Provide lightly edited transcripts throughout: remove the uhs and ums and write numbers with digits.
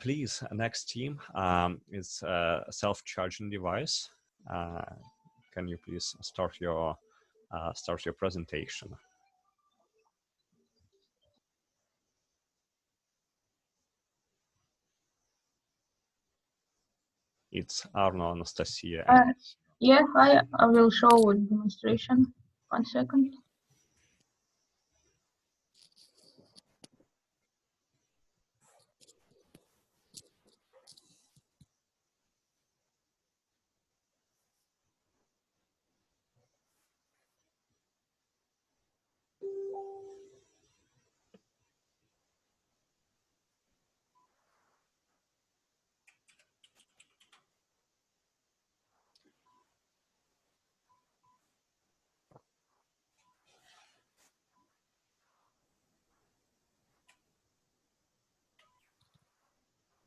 Please, next team is a self-charging device. Can you please start your presentation? It's Arno, Anastasia. Yeah, I will show a demonstration. 1 second.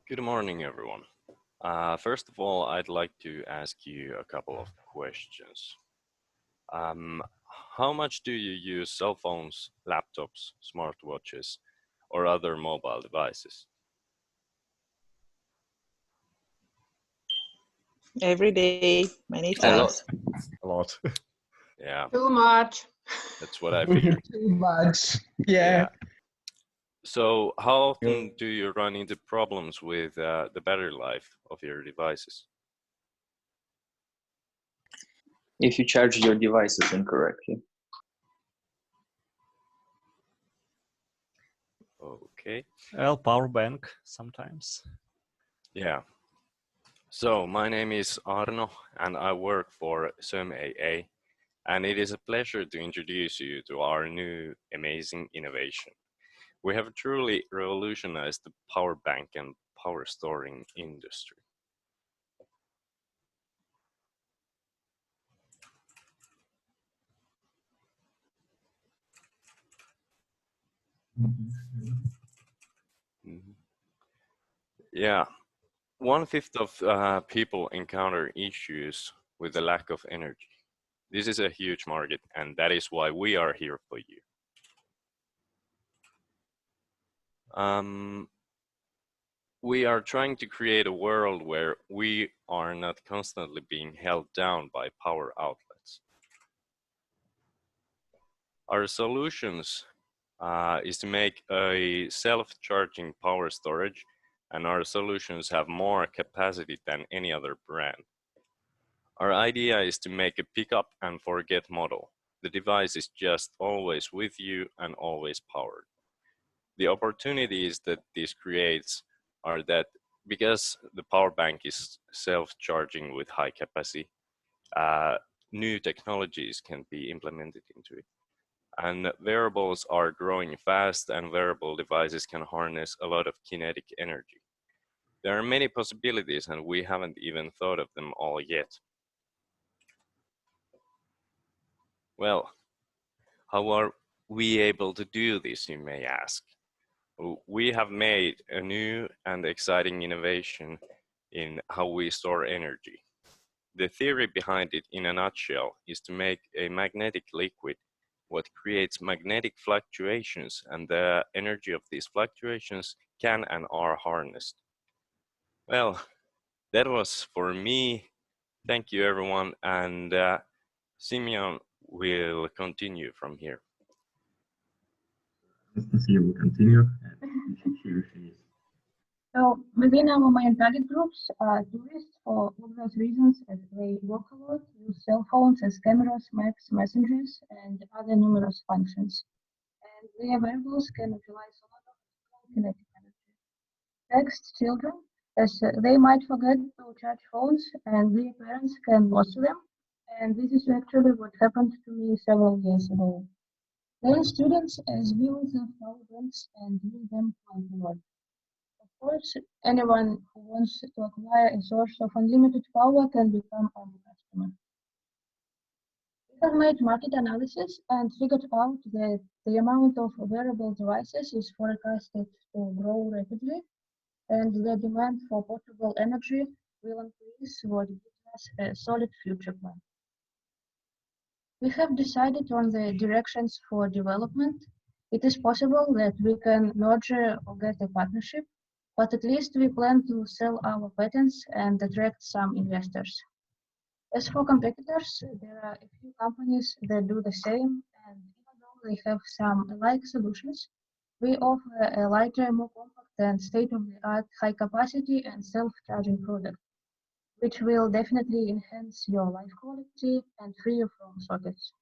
Good morning, everyone. First of all, I'd like to ask you a couple of questions. How much do you use cell phones, laptops, smartwatches, or other mobile devices? Every day, many times. A lot. Yeah. Too much. That's what I figured. Too much. Yeah. So how often do you run into problems with the battery life of your devices? If you charge your devices incorrectly. Okay. Well, power bank sometimes. Yeah. So my name is Arno and I work for HAMK, and it is a pleasure to introduce you to our new amazing innovation. We have truly revolutionized the power bank and power storing industry. Yeah, 1/5 of people encounter issues with the lack of energy. This is a huge market, and that is why we are here for you. We are trying to create a world where we are not constantly being held down by power outlets. Our solutions is to make a self-charging power storage, and our solutions have more capacity than any other brand. Our idea is to make a pick up and forget model. The device is just always with you and always powered. The opportunities that this creates are that because the power bank is self-charging with high capacity, new technologies can be implemented into it. And wearables are growing fast, and wearable devices can harness a lot of kinetic energy. There are many possibilities, and we haven't even thought of them all yet. Well, how are we able to do this, you may ask? We have made a new and exciting innovation in how we store energy. The theory behind it, in a nutshell, is to make a magnetic liquid what creates magnetic fluctuations, and the energy of these fluctuations can and are harnessed. Well, that was for me. Thank you, everyone, and Simeon will continue from here. Anastasia will continue. So within our main target groups are tourists for obvious reasons, as they walk a lot, use cell phones as cameras, maps, messengers, and other numerous functions. And their wearables can utilize a lot of kinetic energy. Next, children, as they might forget to charge phones and their parents can lose them. And this is actually what happened to me several years ago. Then students, as we use their power banks and use them quite a lot. Of course, anyone who wants to acquire a source of unlimited power can become our customer. We have made market analysis and figured out that the amount of wearable devices is forecasted to grow rapidly, and the demand for portable energy will increase, what gives us a solid future plan. We have decided on the directions for development. It is possible that we can merge or get a partnership, but at least we plan to sell our patents and attract some investors. As for competitors, there are a few companies that do the same, and even though they have some alike solutions, we offer a lighter, more compact and state-of-the-art high-capacity and self-charging product, which will definitely enhance your life quality and free you from sockets.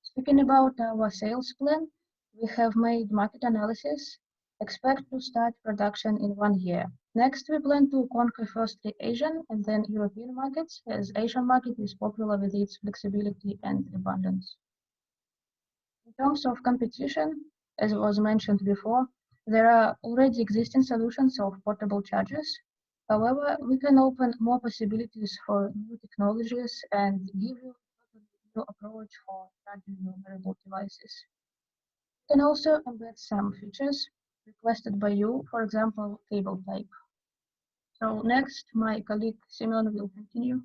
Speaking about our sales plan, we have made market analysis, expect to start production in 1 year. Next, we plan to conquer firstly Asian and then European markets, as Asian market is popular with its flexibility and abundance. In terms of competition, as was mentioned before, there are already existing solutions of portable chargers. However, we can open more possibilities for new technologies and give you a new approach for charging your wearable devices. We can also embed some features requested by you, for example, cable type. So next, my colleague Simeon will continue.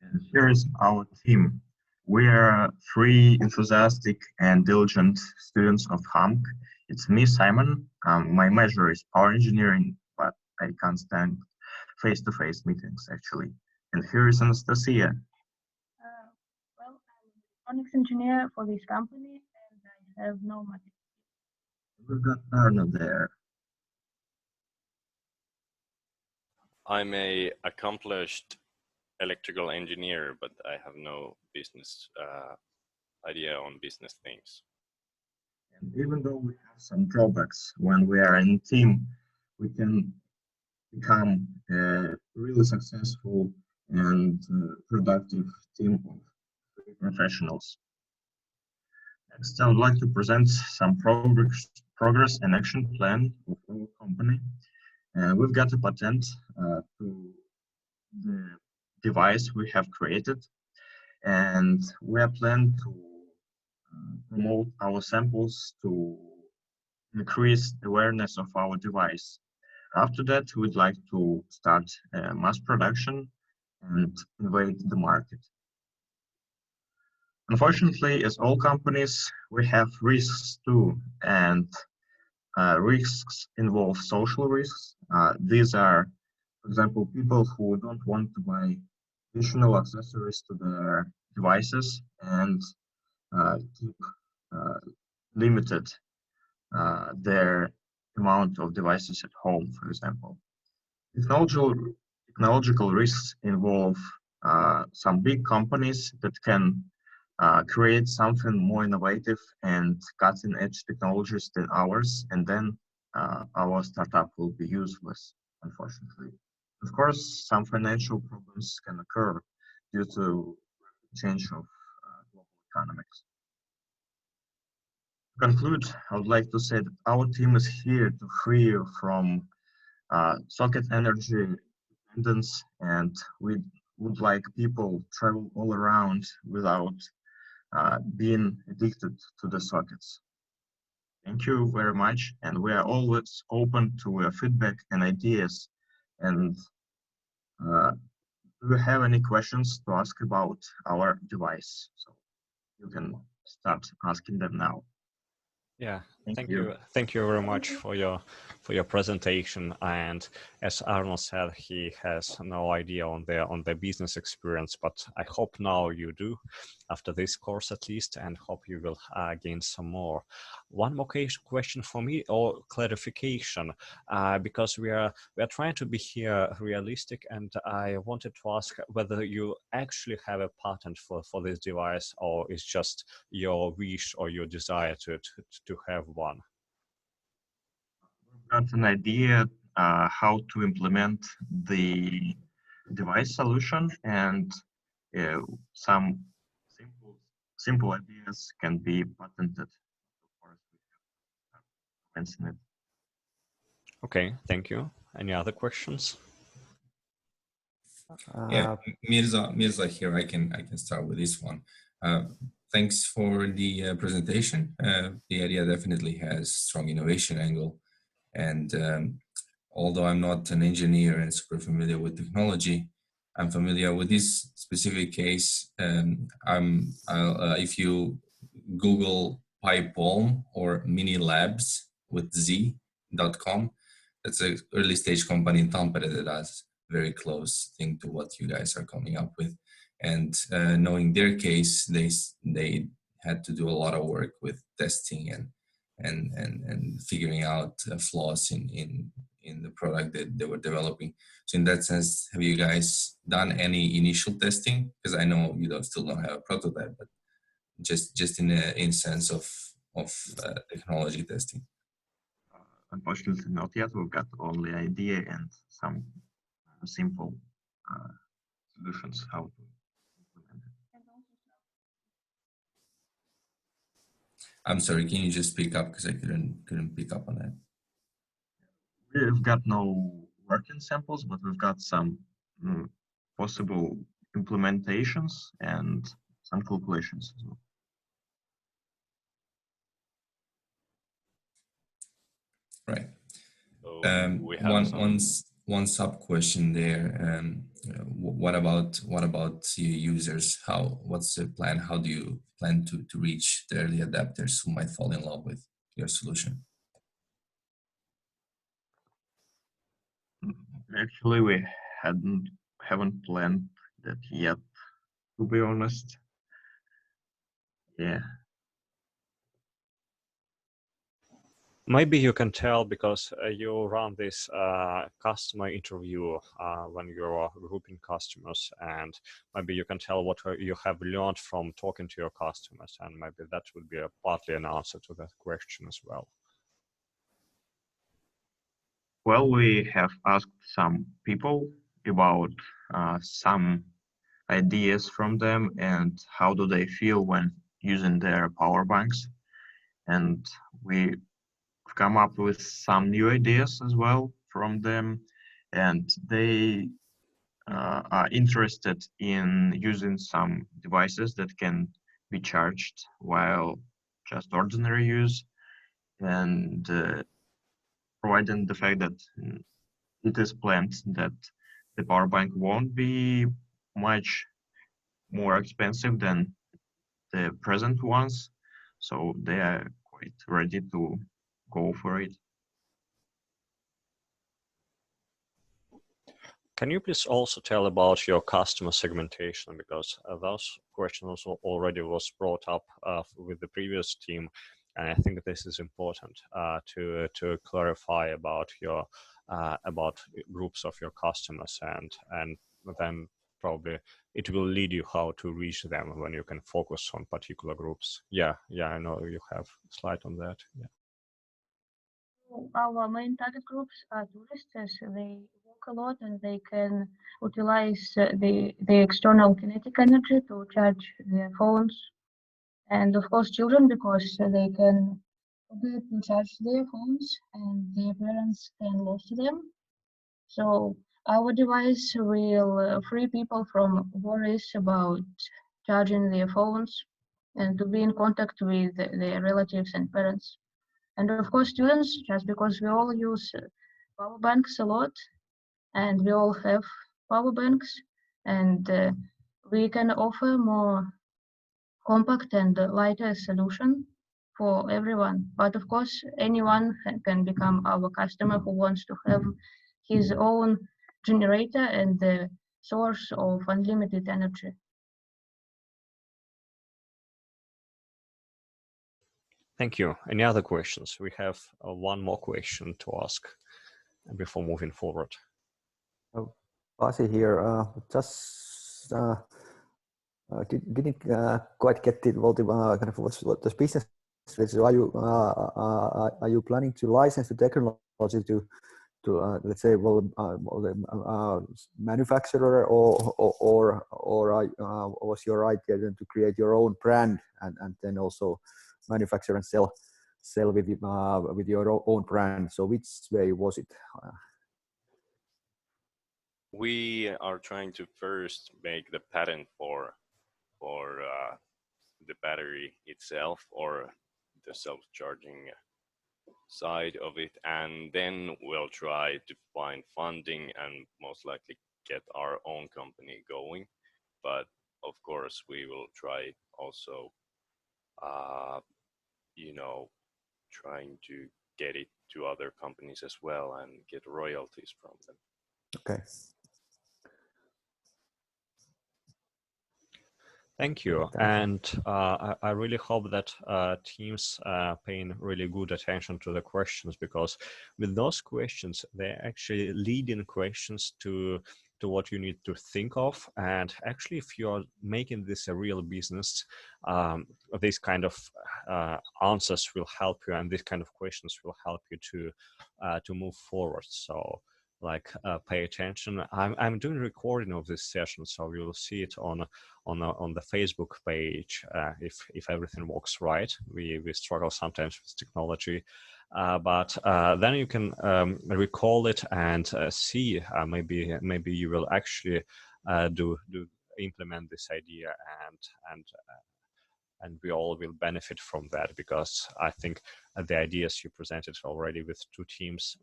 And here is our team. We are 3 enthusiastic and diligent students of HAMK. It's me, Simon. My major is power engineering, but I can't stand face-to-face meetings, actually. And here is Anastasia. Well, I'm an electronics engineer for this company, and I have no money. We've got Arno there. I'm a accomplished electrical engineer, but I have no business idea on business things. And even though we have some drawbacks when we are in a team, we can become a really successful and productive team of professionals. Next, I would like to present some progress and action plan of our company. We've got a patent to the device we have created, and we are planning to promote our samples to increase awareness of our device. After that, we'd like to start mass production and invade the market. Unfortunately, as all companies, we have risks too, and risks involve social risks. These are, for example, people who don't want to buy additional accessories to their devices and keep limited their amount of devices at home, for example. Technological risks involve some big companies that can create something more innovative and cutting-edge technologies than ours, and then our startup will be useless, unfortunately. Of course, some financial problems can occur due to change of global economics. To conclude, I would like to say that our team is here to free you from socket energy dependence, and we would like people travel all around without being addicted to the sockets. Thank you very much, and we are always open to feedback and ideas. And do you have any questions to ask about our device? So you can start asking them now. Yeah, Thank you. Thank you very much for your presentation. And as Arnold said, he has no idea on the business experience, but I hope now you do, after this course at least, and hope you will gain some more. One more question for me, or clarification, because we are trying to be here realistic, and I wanted to ask whether you actually have a patent for this device, or it's just your wish or your desire to have one. We've got an idea how to implement the device solution, and some simple ideas can be patented. Of course, we have mentioned it. Okay, thank you. Any other questions? Yeah, Mirza here. I can start with this one. Thanks for the presentation. The idea definitely has strong innovation angle, and although I'm not an engineer and super familiar with technology, I'm familiar with this specific case. If you Google PiPalm or Mini Labs with Z, HAMK.com. That's an early stage company in Tampere that does very close thing to what you guys are coming up with. And knowing their case, they had to do a lot of work with testing and figuring out flaws in the product that they were developing. So in that sense, have you guys done any initial testing? Because I know you still don't have a prototype, but just in sense of technology testing. Unfortunately, not yet. We've got only idea and some simple solutions how to implement it. I'm sorry, can you just speak up because I couldn't pick up on that? We've got no working samples, but we've got some possible implementations and some calculations as well. Right. So we have one sub question there. What about your users? What's the plan? How do you plan to reach the early adapters who might fall in love with your solution? Actually, we haven't planned that yet, to be honest. Yeah. Maybe you can tell because you run this customer interview when you're grouping customers, and maybe you can tell what you have learned from talking to your customers, and maybe that would be partly an answer to that question as well. Well, we have asked some people about some ideas from them and how do they feel when using their power banks. And we've come up with some new ideas as well from them. And they are interested in using some devices that can be charged while just ordinary use, and providing the fact that it is planned that the power bank won't be much more expensive than the present ones, so they are quite ready to go for it. Can you please also tell about your customer segmentation, because those questions already was brought up with the previous team, and I think this is important to clarify about your about groups of your customers, and then probably it will lead you how to reach them when you can focus on particular groups. Yeah, I know you have a slide on that. Yeah. Our main target groups are tourists, as they walk a lot and they can utilize the external kinetic energy to charge their phones. And of course, children, because they can forget to charge their phones and their parents can lose them. So our device will free people from worries about charging their phones and to be in contact with their relatives and parents. And of course, students, just because we all use power banks a lot and we all have power banks, and we can offer more compact and lighter solution for everyone. But of course, anyone can become our customer who wants to have his own generator and the source of unlimited energy. Thank you. Any other questions? We have one more question to ask before moving forward. Pasi here. Just didn't quite get the kind of what's the business. So are you planning to license the technology to let's say manufacturer, or was your idea then to create your own brand and then also manufacture and sell with your own brand? So which way was it? We are trying to first make the patent for the battery itself, or the self-charging side of it, and then we'll try to find funding and most likely get our own company going. But of course, we will try also, trying to get it to other companies as well and get royalties from them. Okay. Thank you. And I really hope that teams paying really good attention to the questions, because with those questions, they're actually leading questions to what you need to think of. And actually, if you're making this a real business, these kind of answers will help you, and these kind of questions will help you to move forward. So like pay attention. I'm doing recording of this session, so you'll see it on the Facebook page if everything works right. We struggle sometimes with technology, but then you can recall it and see maybe you will actually implement this idea, and we all will benefit from that, because I think the ideas you presented already with 2 teams,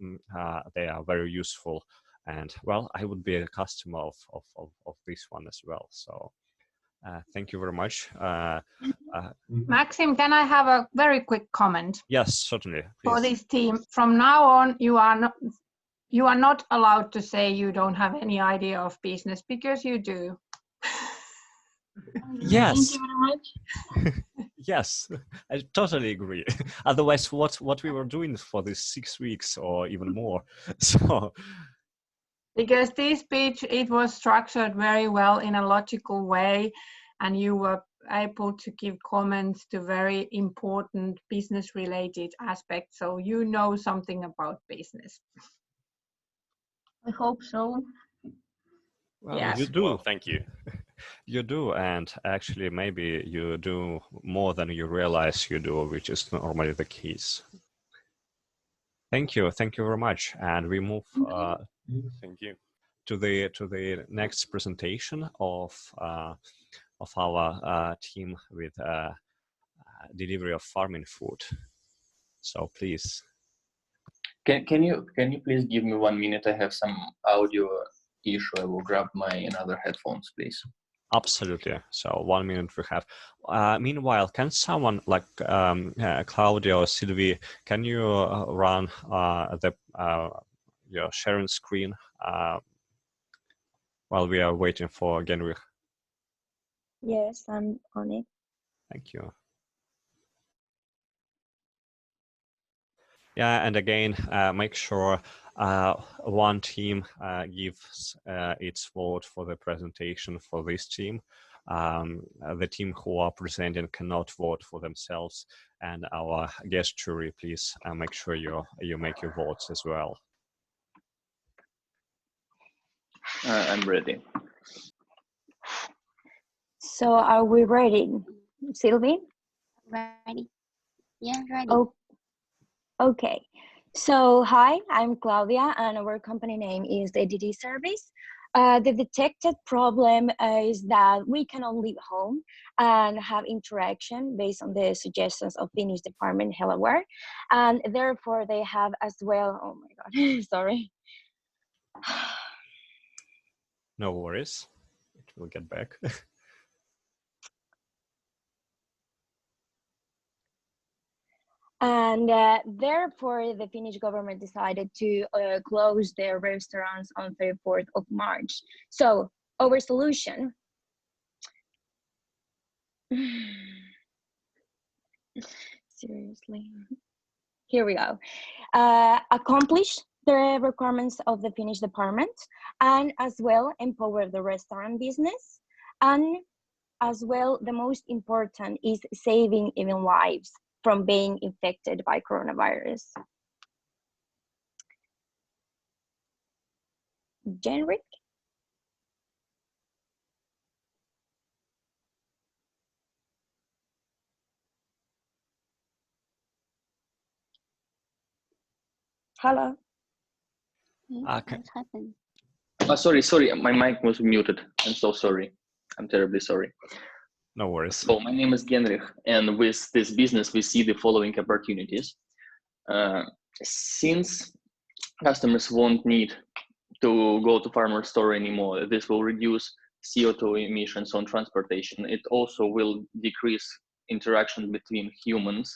they are very useful. And well, I would be a customer of this one as well. So thank you very much. Maxim, can I have a very quick comment? Yes, certainly. For Please. this team? From now on, you are not allowed to say you don't have any idea of business, because you do. Yes. Thank you very much. Yes, I totally agree. Otherwise, what we were doing for these 6 weeks or even more. So Because this speech, it was structured very well in a logical way, and you were able to give comments to very important business related aspects. So you know something about business. I hope so. well, Yes. you do. Well, thank you. You do, and actually maybe you do more than you realize you do, which is normally the case. Thank you very much, and we move Thank you. to the next presentation of our team with delivery of farming food. So please. Can you please give me 1 minute? I have some audio issue. I will grab my another headphones, please. Absolutely. So 1 minute we have. Meanwhile, can someone like Claudia or Sylvie, can you run your sharing screen while we are waiting for Genrich? Yes, I'm on it. Thank you. Yeah, and again, make sure one team gives its vote for the presentation for this team. The team who are presenting cannot vote for themselves, and our guest jury, please make sure you make your votes as well. I'm ready. So are we ready, Sylvie? Ready? Yeah, ready. Oh, okay. So hi, I'm Claudia, and our company name is the DD Service. The detected problem is that we cannot leave home and have interaction based on the suggestions of Finnish department Helaware, and therefore they have as well. Oh my God, sorry. No worries, it will get back. And therefore, the Finnish government decided to close their restaurants on 34th of March. So our solution, seriously, here we go, accomplish the requirements of the Finnish department, and as well empower the restaurant business, and as well the most important is saving even lives from being infected by coronavirus. Generic? Hello? Okay. What happened? Sorry, my mic was muted. I'm so sorry. I'm terribly sorry. No worries. So my name is Genrich, and with this business, we see the following opportunities. Since customers won't need to go to farmer store anymore, this will reduce CO2 emissions on transportation. It also will decrease interaction between humans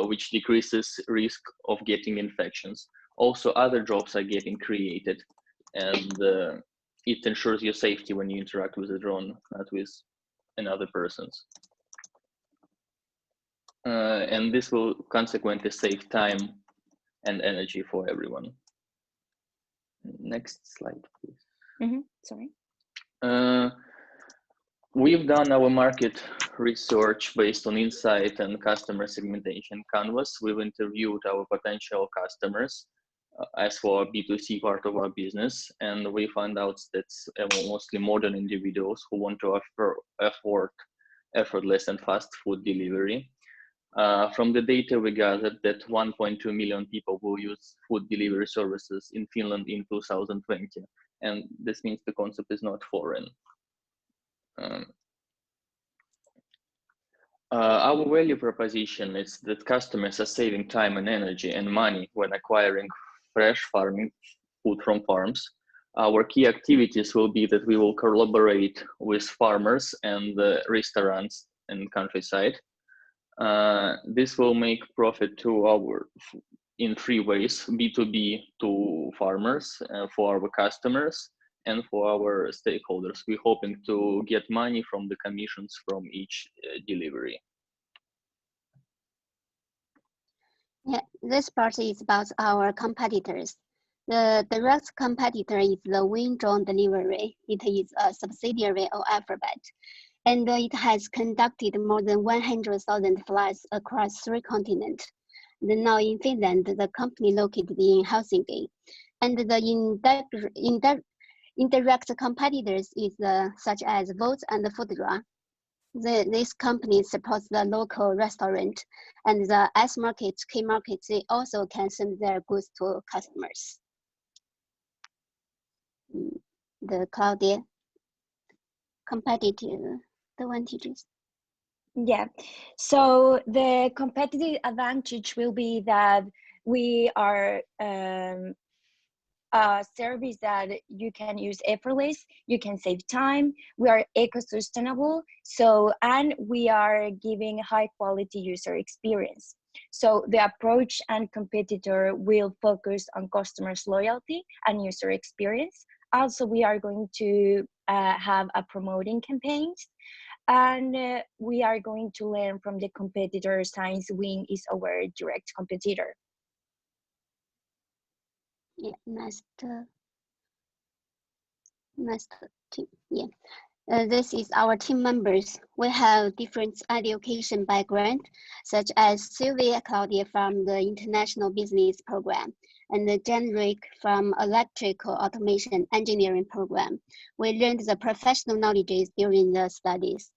which decreases risk of getting infections. Also, other jobs are getting created, and it ensures your safety when you interact with the drone, not with another person's. And this will consequently save time and energy for everyone. Next slide, please. Sorry. We've done our market research based on insight and customer segmentation canvas. We've interviewed our potential customers as for our B2C part of our business, and we found out that mostly modern individuals who want to afford effortless and fast food delivery. From the data we gathered that 1.2 million people will use food delivery services in Finland in 2020, and this means the concept is not foreign. Our value proposition is that customers are saving time and energy and money when acquiring fresh farming food from farms. Our key activities will be that we will collaborate with farmers and restaurants in countryside. This will make profit to in 3 ways: B2B to farmers, for our customers, and for our stakeholders. We're hoping to get money from the commissions from each delivery. Yeah, this part is about our competitors. The direct competitor is the Wing Drone Delivery. It is a subsidiary of Alphabet, and it has conducted more than 100,000 flights across 3 continents. Now in Finland, the company located in Helsinki, and the indirect competitors is such as Volt and Foodora. This company supports the local restaurant, and the S markets, K markets, they also can send their goods to customers. The Claudia competitive advantages. Yeah, so the competitive advantage will be that we are a service that you can use effortless, you can save time, we are eco-sustainable, and we are giving high quality user experience. So the approach and competitor will focus on customers' loyalty and user experience. Also, we are going to have a promoting campaigns, and we are going to learn from the competitor since Wing is our direct competitor. Yeah, next team. Yeah, this is our team members. We have different education background, such as Sylvia Claudia from the International Business Program, and Genric from Electrical Automation Engineering Program. We learned the professional knowledges during the studies.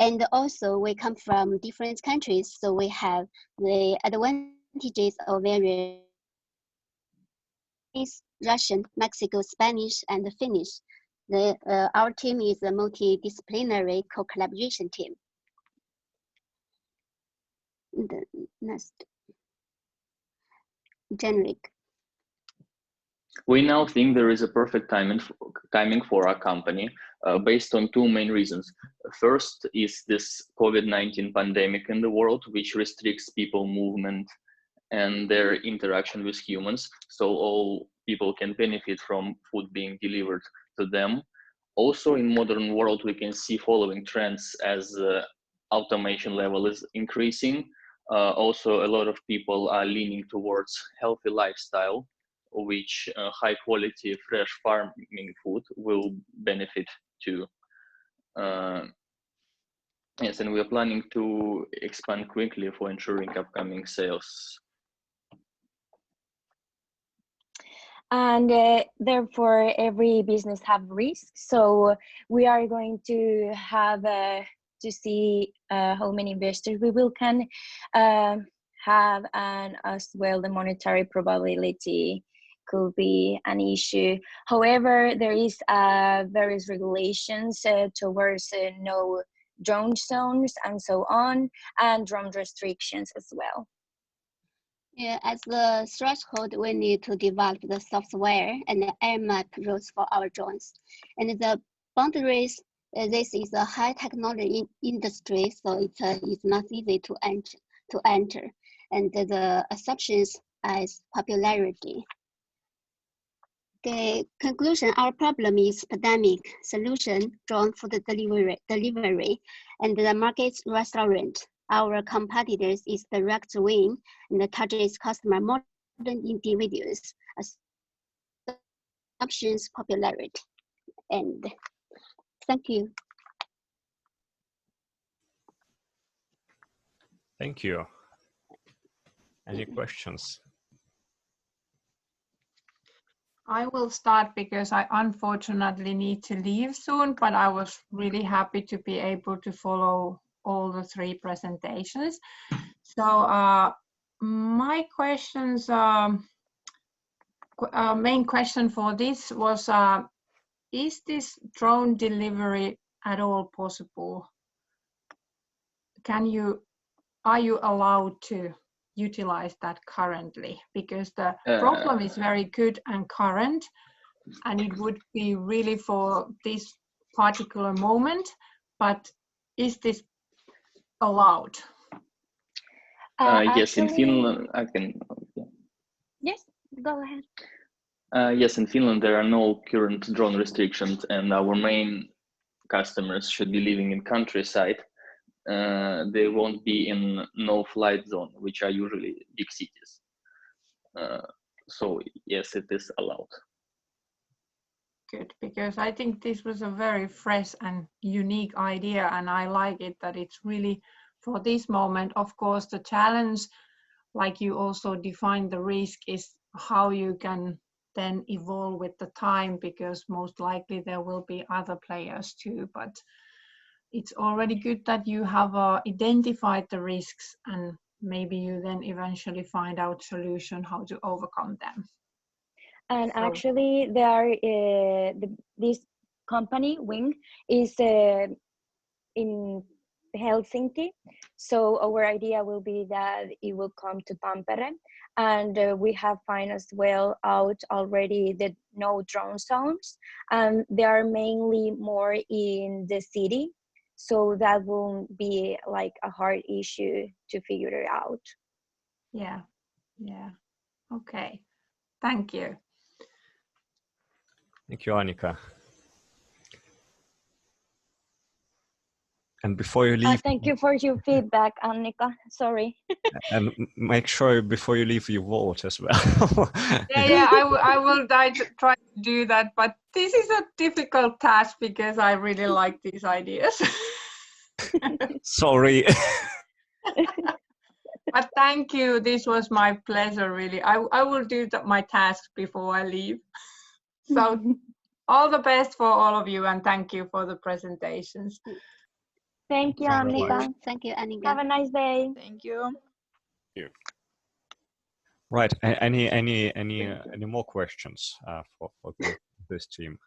And also we come from different countries, so we have the advantages of various Russian, Mexico, Spanish, and Finnish. Our team is a multidisciplinary co-collaboration team. The next, generic. We now think there is a perfect timing for our company based on 2 main reasons. First is this COVID-19 pandemic in the world, which restricts people movement and their interaction with humans, so all people can benefit from food being delivered to them. Also, in modern world, we can see following trends as automation level is increasing. Also, a lot of people are leaning towards healthy lifestyle, which high quality fresh farming food will benefit to. Yes, and we are planning to expand quickly for ensuring upcoming sales. And therefore, every business have risks. So we are going to have to see how many investors we will can have, and as well the monetary probability could be an issue. However, there is various regulations towards no drone zones and so on, and drone restrictions as well. Yeah, as the threshold, we need to develop the software and the air map routes for our drones. And the boundaries, this is a high technology industry, so it's not easy to enter. and the assumptions as popularity. The conclusion, our problem is pandemic, solution drawn for the delivery, and the market's restaurant. Our competitors is direct wing and the targets customer more than individuals, assumptions popularity. And thank you. Thank you. Any questions? I will start because I unfortunately need to leave soon, but I was really happy to be able to follow all the three presentations. So my questions, main question for this was, is this drone delivery at all possible? Are you allowed to utilize that currently? Because the problem is very good and current, and it would be really for this particular moment, but is this allowed? Yes, in Finland, I can. Yeah. Yes, go ahead. Yes, in Finland, there are no current drone restrictions, and our main customers should be living in countryside. They won't be in no-flight zone, which are usually big cities. So yes, it is allowed. Good, because I think this was a very fresh and unique idea, and I like it that it's really for this moment. Of course, the challenge, like you also define the risk, is how you can then evolve with the time, because most likely there will be other players too. But it's already good that you have identified the risks, and maybe you then eventually find out solution how to overcome them. And So, actually, this company Wing is in Helsinki. So our idea will be that it will come to Tampere, and we have found as well out already the no drone zones, and they are mainly more in the city. So that won't be like a hard issue to figure it out. yeah, okay, thank you. Thank you, Annika. And before you leave, Thank you for your feedback, Annika. Sorry. and make sure before you leave you vote as well. Yeah, I will try to do that, but this is a difficult task because I really like these ideas. Sorry. But thank you. This was my pleasure, really. I will do my task before I leave. So all the best for all of you, and thank you for the presentations. Thank you, Annika. Thank you, Annika. Have a nice day. Thank you. Right. Any more questions for this team?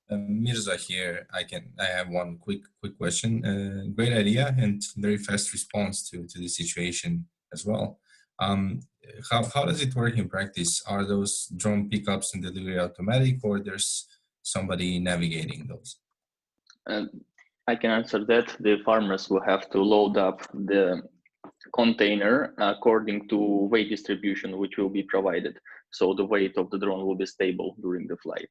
Mirza here. I have one quick question. Great idea and very fast response to the situation as well. How does it work in practice? Are those drone pickups and delivery automatic, or there's somebody navigating those? I can answer that. The farmers will have to load up the container according to weight distribution, which will be provided. So the weight of the drone will be stable during the flight.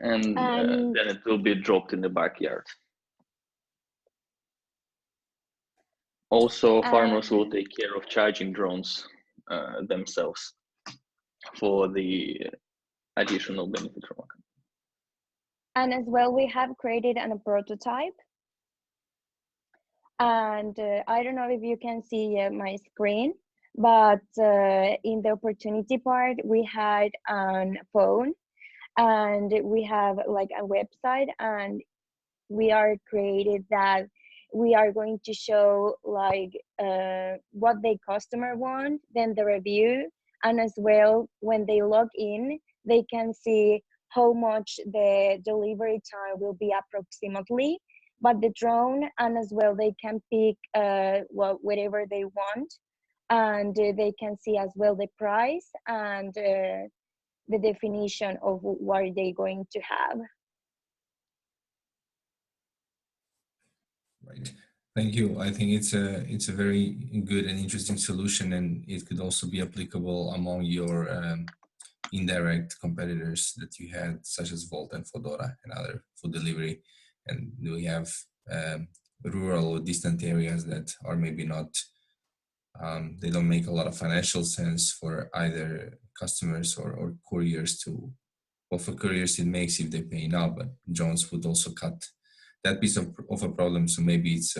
And then it will be dropped in the backyard. Also, farmers will take care of charging drones themselves for the additional benefit from it. And as well, we have created a prototype. And I don't know if you can see my screen, but in the opportunity part, we had a phone, and we have like a website, and we are created that we are going to show like what the customer want, then the review, and as well when they log in, they can see how much the delivery time will be approximately, but the drone, and as well they can pick whatever they want, and they can see as well the price and the definition of what they're going to have. Right. Thank you. I think it's a very good and interesting solution, and it could also be applicable among your indirect competitors that you had, such as Volt and Fodora and other food delivery. And we have rural or distant areas that are maybe not, they don't make a lot of financial sense for either customers or couriers to, well, for couriers it makes if they pay now, but drones would also cut that piece of a problem. So maybe it's,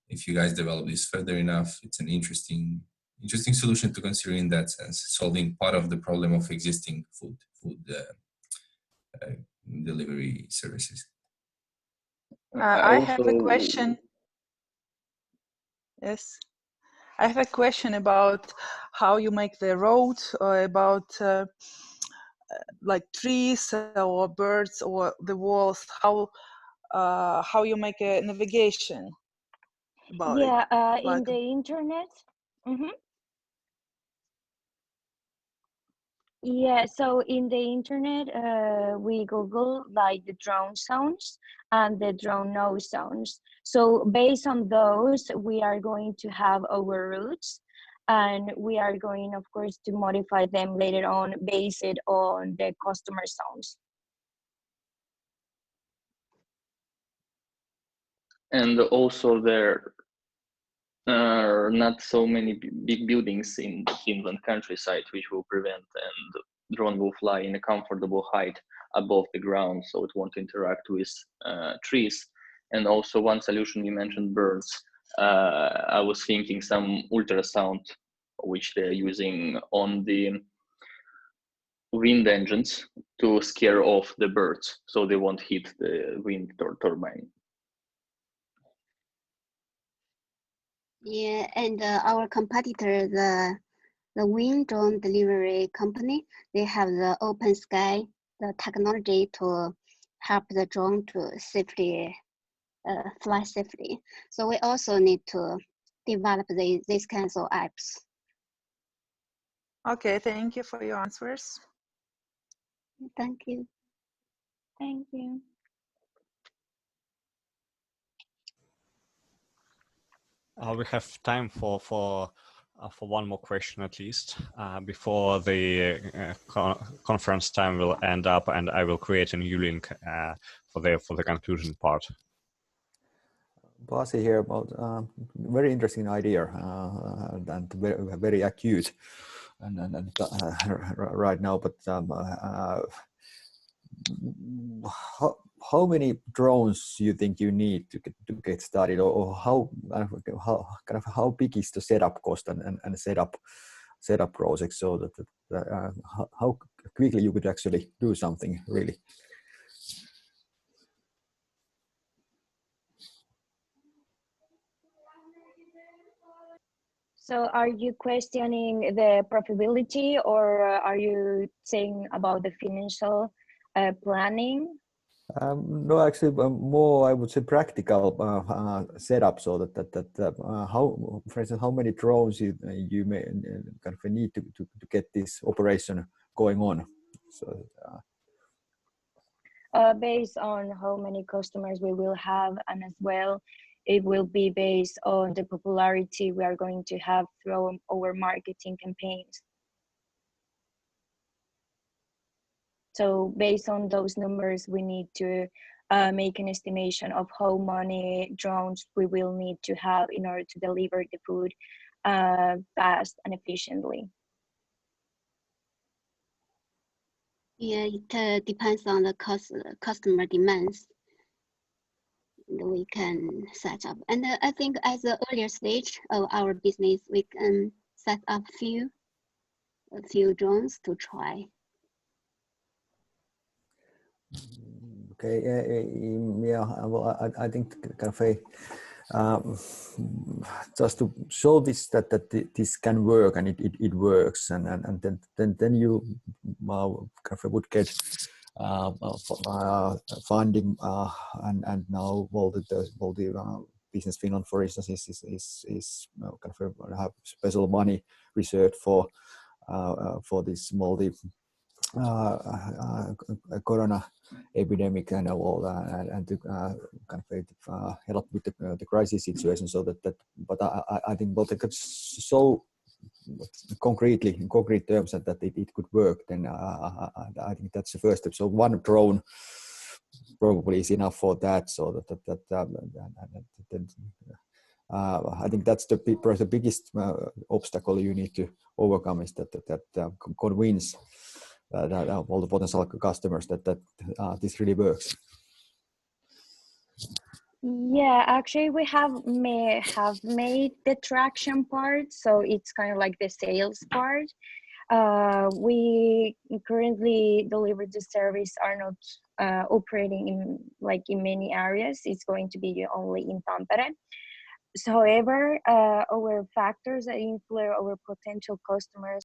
if you guys develop this further enough, it's an interesting solution to consider in that sense, solving part of the problem of existing food delivery services. I have a question. Yes, I have a question about how you make the road, or about like trees or birds or the walls. How you make a navigation about it? Yeah, in Like, the internet. Mhm. Yeah, so in the internet, we Google like the drone zones and the drone no zones. So based on those, we are going to have our routes, and we are going, of course, to modify them later on based on the customer zones. And also there are not so many big buildings in the Finland countryside, which will prevent, and drone will fly in a comfortable height above the ground, so it won't interact with trees. And also one solution, you mentioned birds. I was thinking some ultrasound, which they're using on the wind engines to scare off the birds, so they won't hit the wind turbine. Yeah, and our competitor, the wind drone delivery company, they have the open sky, the technology to help the drone to safely fly safely. So we also need to develop these kinds of apps. okay, thank you for your answers. Thank you. Thank you. We have time for one more question at least before the conference time will end up, and I will create a new link for the conclusion part. Pasi here about very interesting idea and very acute and right now. But how many drones you think you need to get started, or how big is the setup cost and setup project, so that how quickly you could actually do something really? So are you questioning the profitability, or are you saying about the financial planning? No, actually, more I would say practical setup, so that how, for instance, how many drones you may kind of need to get this operation going on. So based on how many customers we will have, and as well, it will be based on the popularity we are going to have through our marketing campaigns. So based on those numbers, we need to make an estimation of how many drones we will need to have in order to deliver the food fast and efficiently. Yeah, it depends on the customer demands. We can set up, and I think at the earlier stage of our business, we can set up a few drones to try. okay, yeah. Well, I think kind of a just to show this that this can work, and it works, and then you kind of would get funding, and now all the Business Finland, for instance, is kind of have special money reserved for this corona epidemic and all and to kind of help with the crisis situation. So but I think both so concretely in concrete terms that it could work. Then I think that's the first step. So one drone probably is enough for that. So I think that's the biggest obstacle you need to overcome is that convince all the potential customers that this really works. Yeah, actually, we may have made the traction part, so it's kind of like the sales part. We currently deliver the service are not operating in many areas. It's going to be only in Tampere. So, however, our factors that influence our potential customers